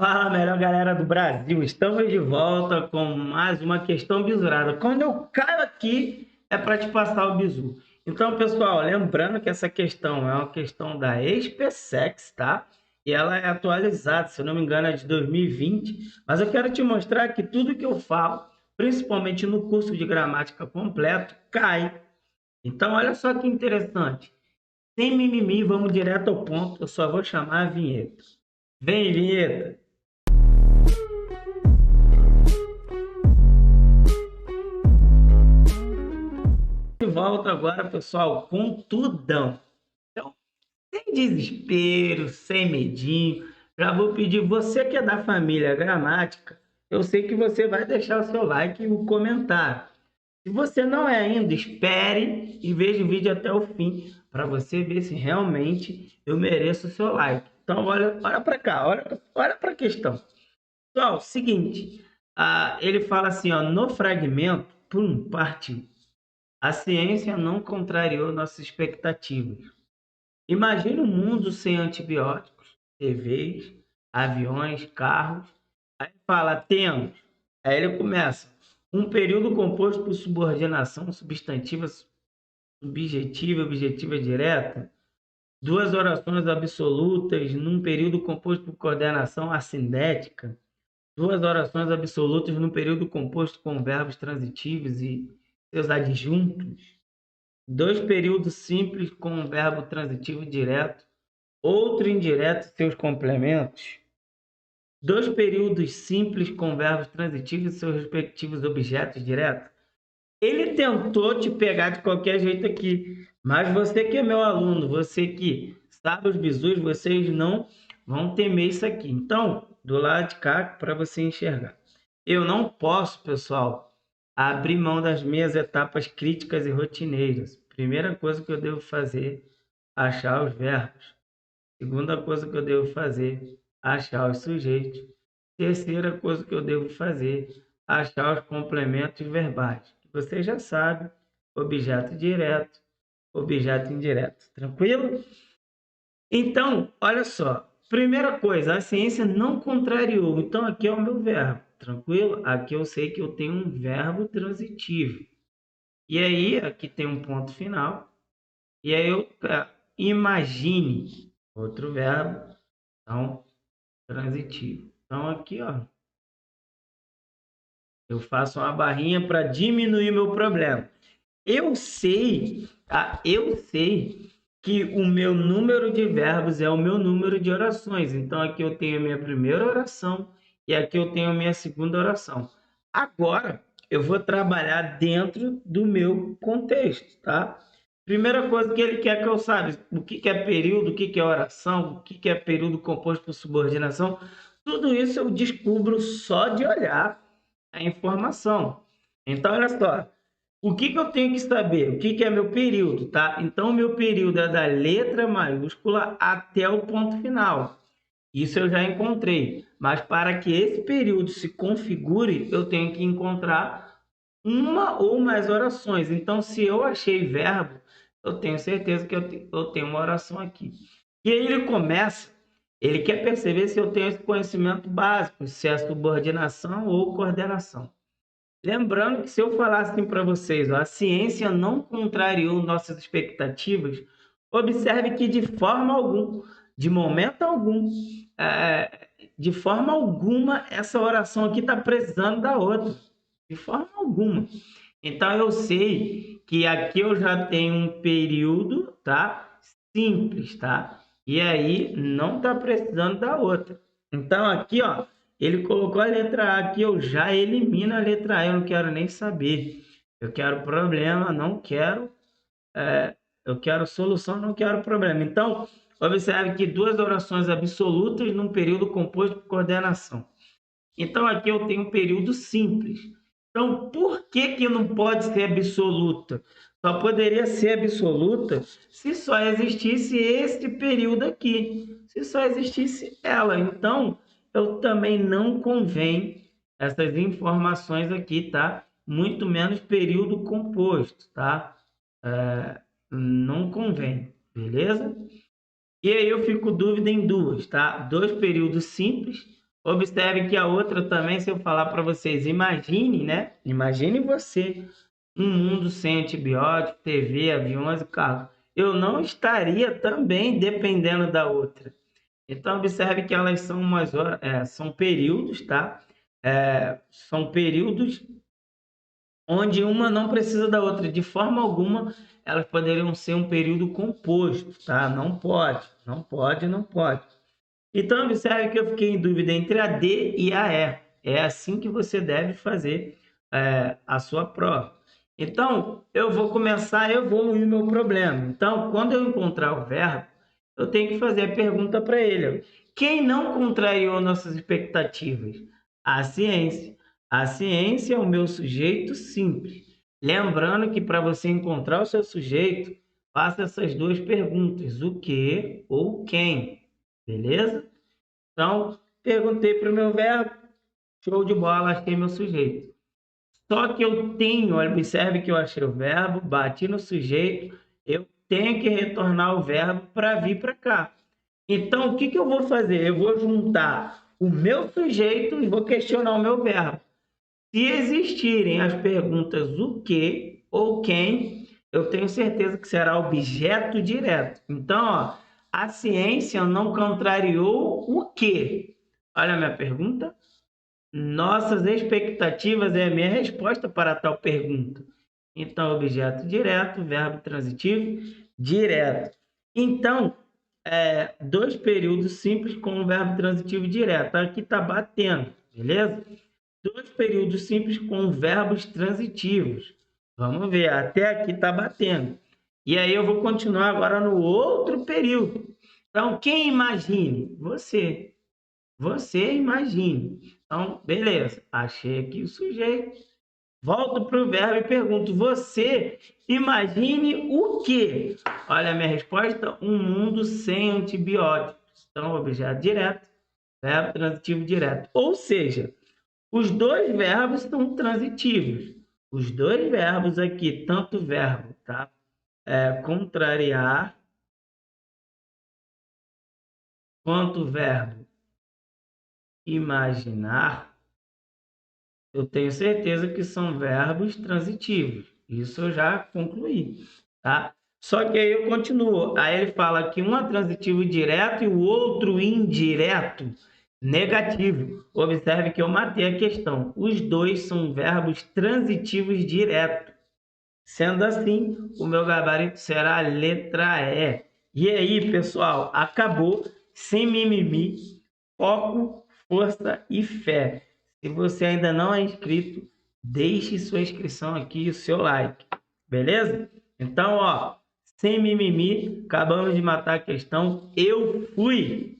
Fala, melhor galera do Brasil. Estamos de volta com mais uma questão bisurada. Quando eu caio aqui, é para te passar o bizu. Então, pessoal, lembrando que essa questão é uma questão da SpaceX, tá? E ela é atualizada, se eu não me engano, é de 2020. Mas eu quero te mostrar que tudo que eu falo, principalmente no curso de gramática completo, cai. Então, olha só que interessante. Sem mimimi, vamos direto ao ponto. Eu só vou chamar a vinheta. Vem, vinheta! De volta agora, pessoal, com tudão. Então, sem desespero, sem medinho, já vou pedir, você que é da família Gramática, eu sei que você vai deixar o seu like e o comentário. Se você não é ainda, espere e veja o vídeo até o fim, para você ver se realmente eu mereço o seu like. Então, olha para cá, olha para a questão. Pessoal, seguinte, ele fala assim, ó, no fragmento, parte 1. A ciência não contrariou nossas expectativas. Imagine um mundo sem antibióticos, TVs, aviões, carros. Aí fala, temos. Aí ele começa. Um período composto por subordinação substantiva, subjetiva, objetiva direta. Duas orações absolutas num período composto por coordenação assindética. Duas orações absolutas num período composto com verbos transitivos e seus adjuntos. Dois períodos simples com um verbo transitivo direto, outro indireto e seus complementos. Dois períodos simples com verbos transitivos e seus respectivos objetos diretos. Ele tentou te pegar de qualquer jeito aqui, mas você que é meu aluno, você que sabe os bizus, vocês não vão temer isso aqui. Então, do lado de cá, para você enxergar. Eu não posso, pessoal, abrir mão das minhas etapas críticas e rotineiras. Primeira coisa que eu devo fazer, achar os verbos. Segunda coisa que eu devo fazer, achar os sujeitos. Terceira coisa que eu devo fazer, achar os complementos verbais. Você já sabe, objeto direto, objeto indireto. Tranquilo? Então, olha só. Primeira coisa, a ciência não contrariou. Então, aqui é o meu verbo. Tranquilo? Aqui eu sei que eu tenho um verbo transitivo. E aí, aqui tem um ponto final. E aí eu imagine outro verbo, então transitivo. Então aqui, ó, eu faço uma barrinha para diminuir meu problema. Eu sei, tá? Eu sei que o meu número de verbos é o meu número de orações. Então aqui eu tenho a minha primeira oração e aqui eu tenho a minha segunda oração. Agora eu vou trabalhar dentro do meu contexto, tá? Primeira coisa que ele quer que eu saiba, o que é período, o que é oração, o que é período composto por subordinação, tudo isso eu descubro só de olhar a informação. Então, olha só, o que eu tenho que saber? O que é meu período, tá? Então, meu período é da letra maiúscula até o ponto final. Isso eu já encontrei. Mas para que esse período se configure, eu tenho que encontrar uma ou mais orações. Então, se eu achei verbo, eu tenho certeza que eu tenho uma oração aqui. E aí ele começa, ele quer perceber se eu tenho esse conhecimento básico, se é subordinação ou coordenação. Lembrando que se eu falar assim para vocês, ó, a ciência não contrariou nossas expectativas, observe que de forma alguma, de momento algum, de forma alguma, essa oração aqui está precisando da outra. De forma alguma. Então eu sei que aqui eu já tenho um período, tá? Simples, tá? E aí não está precisando da outra. Então aqui, ó, ele colocou a letra A aqui, eu já elimino a letra A, eu não quero nem saber. Eu quero problema, não quero. Eu quero solução, não quero problema. Então, observe que duas orações absolutas num período composto por coordenação. Então, aqui eu tenho um período simples. Então, por que não pode ser absoluta? Só poderia ser absoluta se só existisse esse período aqui, se só existisse ela. Então, eu também não convém essas informações aqui, tá? Muito menos período composto, tá? Não convém, beleza? E aí eu fico dúvida em duas, tá? Dois períodos simples, Observe que a outra também, se eu falar para vocês, imagine, né? Imagine você, um mundo sem antibiótico, TV, aviões e carro. Eu não estaria também dependendo da outra. Então, observe que elas são são períodos, tá? São períodos onde uma não precisa da outra. De forma alguma, elas poderiam ser um período composto, tá? Não pode, não pode, não pode. Então, observe que eu fiquei em dúvida entre a D e a E. É assim que você deve fazer a sua prova. Então, eu vou começar a evoluir meu problema. Então, quando eu encontrar o verbo, eu tenho que fazer a pergunta para ele. Quem não contrariou nossas expectativas? A ciência. A ciência é o meu sujeito simples. Lembrando que para você encontrar o seu sujeito, faça essas duas perguntas: o que ou quem. Beleza? Então, perguntei para o meu verbo, show de bola, achei meu sujeito. Só que eu tenho, observe que eu achei o verbo, bati no sujeito, eu tenho que retornar o verbo para vir para cá. Então, o que, que eu vou fazer? Eu vou juntar o meu sujeito e vou questionar o meu verbo. Se existirem as perguntas o que ou quem, eu tenho certeza que será objeto direto. Então, ó, a ciência não contrariou o que? Olha a minha pergunta. Nossas expectativas é a minha resposta para tal pergunta. Então, objeto direto, verbo transitivo direto. Então, dois períodos simples com o verbo transitivo direto. Aqui está batendo, beleza? Dois períodos simples com verbos transitivos. Vamos ver, até aqui está batendo. E aí eu vou continuar agora no outro período. Então, quem imagine? Você. Você imagine. Então, beleza. Achei aqui o sujeito. Volto para o verbo e pergunto: você imagine o quê? Olha a minha resposta: um mundo sem antibióticos. Então, objeto direto, verbo transitivo direto. Ou seja, os dois verbos são transitivos. Os dois verbos aqui, tanto o verbo, tá? Contrariar, quanto o verbo imaginar, eu tenho certeza que são verbos transitivos. Isso eu já concluí, tá? Só que aí eu continuo. Aí ele fala que um é transitivo direto e o outro indireto negativo. Observe que eu matei a questão. Os dois são verbos transitivos diretos. Sendo assim, o meu gabarito será a letra E. E aí, pessoal, acabou. Sem mimimi, foco, força e fé. Se você ainda não é inscrito, deixe sua inscrição aqui e o seu like. Beleza? Então, ó, sem mimimi, acabamos de matar a questão. Eu fui!